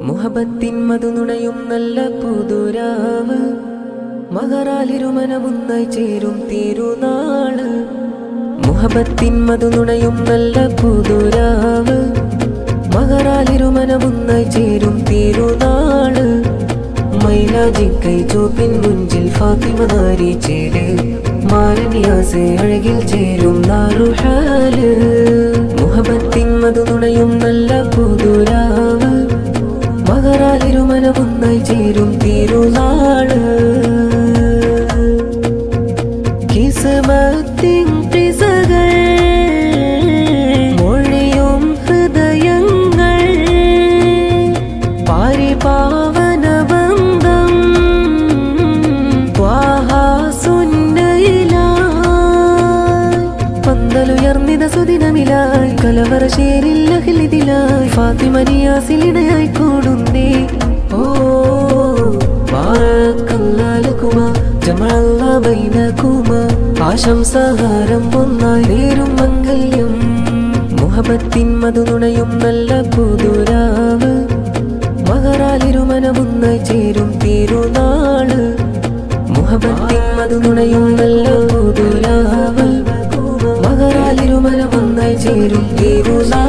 മുഹബത്തിൻ മധുനുണയും നല്ല പുതുരാവ്, മകറാലിരുമനമുന്നായി ചേരും തിരുനാള്. മുഹബത്തിൻ മധുനുണയും നല്ല പുതുരാവ്, മകറാലിരുമനമുന്നായി ചേരും തിരുനാള്. മൈലാജിക്കൈ ചോപ്പിൻ മുഞ്ചിൽ ഫാത്തിമ നാരി ചേര്, മാരനിയാസ് അഴകിൽ ചേരും നാറുഹാല്. മുഹബത്തിൻ മധുനുണയും നല്ല പുതുരാവ്, മകറാലിരുമനമുന്നായി ചേരും തിരുനാള്. കിസ്മത്തിൻ പിസകൾ മൊഴിയും ഹൃദയങ്ങൾ, പാരിപാവന ബന്ധം പന്തലുയർന്നിത സുദിനമിലായി, കലവറശേരിൽ അഖിലിതിലായി, ഫാത്തിമ നിയാസിലിണയായി കൂടുന്നേ. ഓ ബാറക്കല്ലാഹുമാ ജമഅല്ലാ ബൈനകുമാ, ആശംസഹാരം ഒന്നായി നേരും മംഗല്യം. മുഹബത്തിൻ മധുനുണയും നല്ല പുതുരാവ്, മകറാലിരുമനമുന്നായി ചേരും തിരുനാള്. മുഹബത്തിൻ മധുനുണയും നല്ല പുതുരാവ്, മകറാലിരുമനമുന്നായി ചേരും തിരുനാള്.